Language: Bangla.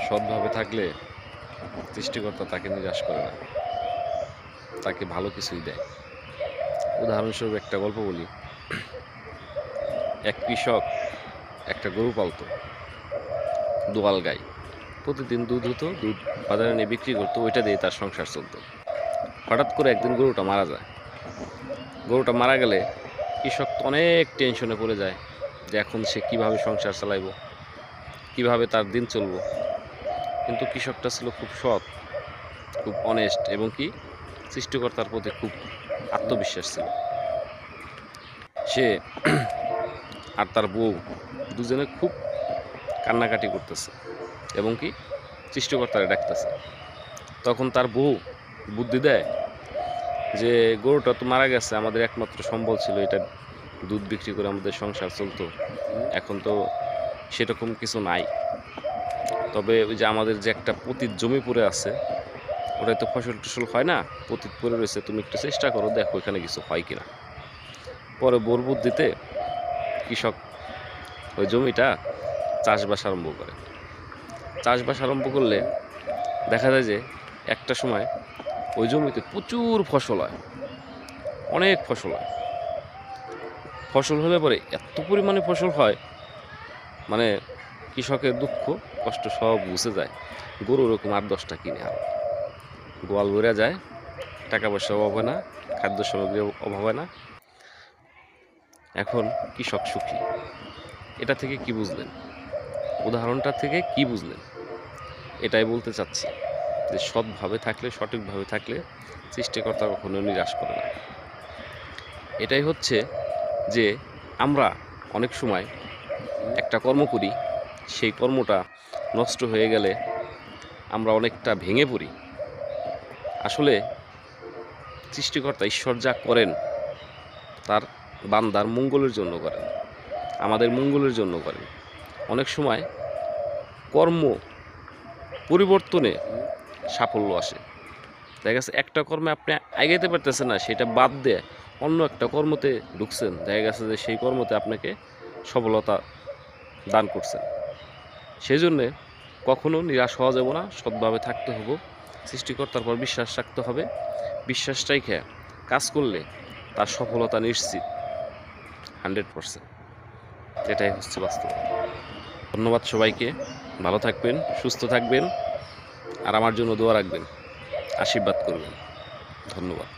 সৎভাবে থাকলে সৃষ্টিকর্তা তাকে নিরাশ করে না, তাকে ভালো কিছুই দেয়। উদাহরণস্বরূপ একটা গল্প বলি। এক কৃষক একটা গরু পালতো, দোয়াল গাই। প্রতিদিন দুধ হতো, দুধ বাজারে নিয়ে বিক্রি করতো, ওইটা দিয়ে তার সংসার চলতো। হঠাৎ করে একদিন গরুটা মারা যায়। গরুটা মারা গেলে কৃষক তো অনেক টেনশনে পড়ে যায় যে এখন সে কিভাবে সংসার চালাইব, কিভাবে তার দিন চলব। কিন্তু কৃষকটা ছিল খুব সৎ, খুব অনেস্ট, এবং কি সৃষ্টিকর্তার প্রতি খুব আত্মবিশ্বাস ছিল। সে আর তার বউ দুজনে খুব কান্নাকাটি করতেছে এবং কি সৃষ্টিকর্তারে ডাকতেছে। তখন তার বউ বুদ্ধি দেয় যে গরুটা তো মারা গেছে, আমাদের একমাত্র সম্বল ছিল, এটা দুধ বিক্রি করে আমাদের সংসার চলতো, এখন তো সেরকম কিছু নাই। তবে ওই যে আমাদের যে একটা পতিত জমি পড়ে আছে, ওটাই তো ফসল টসল হয় না, পতিত পড়ে রয়েছে, তুমি একটু চেষ্টা করো, দেখো এখানে কিছু হয় কিনা। পরে বোর বুদ্ধিতে কৃষক ওই জমিটা চাষবাস আরম্ভ করে। চাষবাস আরম্ভ করলে দেখা যায় যে একটা সময় ওই জমিতে প্রচুর ফসল হয়, অনেক ফসল হয়। ফসল হলে পরে এত পরিমাণে ফসল হয়, মানে কৃষকের দুঃখ কষ্ট সব মুছে যায়। গরু ওরকম 8-10টা কিনে আরো গোয়াল ভরে যায়, টাকা পয়সার অভাব হয় না, খাদ্য সামগ্রীর অভাব হয় না। এখন কৃষক সুখী। এটা থেকে কি বুঝলেন? উদাহরণটা থেকে কি বুঝলেন? এটাই বলতে চাচ্ছি যে সৎভাবে থাকলে, সঠিকভাবে থাকলে সৃষ্টিকর্তা কখনো নিরাশ করে না। এটাই হচ্ছে যে আমরা অনেক সময় একটা কর্ম করি, সেই কর্মটা নষ্ট হয়ে গেলে আমরা অনেকটা ভেঙে পড়ি। আসলে সৃষ্টিকর্তা ঈশ্বর যা করেন তার বান্দার মঙ্গলের জন্য করেন, আমাদের মঙ্গলের জন্য করেন। অনেক সময় কর্ম পরিবর্তনে সাফল্য আসে। দেখা গেছে একটা কর্মে আপনি আগাইতে পারতেছেন না, সেটা বাদ দিয়ে অন্য একটা কর্মতে ঢুকছেন, দেখা গেছে যে সেই কর্মতে আপনাকে সফলতা দান করছেন। সেই জন্যে কখনো নিরাশ হওয়া যাবে না, সৎভাবে থাকতে হবে, সৃষ্টিকর্তার পর বিশ্বাস রাখতে হবে। বিশ্বাস রেখে কাজ করলে তার সফলতা নিশ্চিত, 100%। এটাই হচ্ছে বাস্তব। ধন্যবাদ সবাইকে, ভালো থাকবেন, সুস্থ থাকবেন, আর আমার জন্য দোয়া রাখবেন, আশীর্বাদ করবেন। ধন্যবাদ।